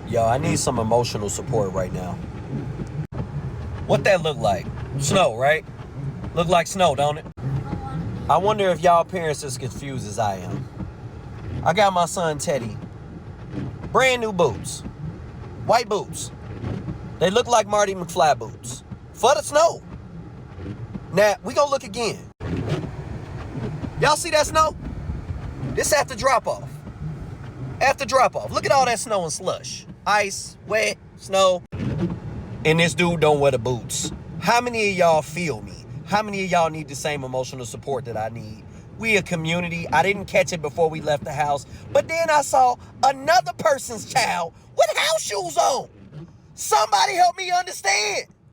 Yo, I need some emotional support right now. What that look like? Snow, right? Look like snow, don't it? I wonder if y'all parents as confused as I am. I got my son Teddy brand new boots. White boots. They look like Marty McFly boots. For the snow. Now, we gonna look again. Y'all see that snow? This after drop off. After drop off. Look at all that snow and slush. Ice, wet, snow. And this dude don't wear the boots. How many of y'all feel me? How many of y'all need the same emotional support that I need? We a community. I didn't catch it before we left the house. But then I saw another person's child with house shoes on. Somebody help me understand.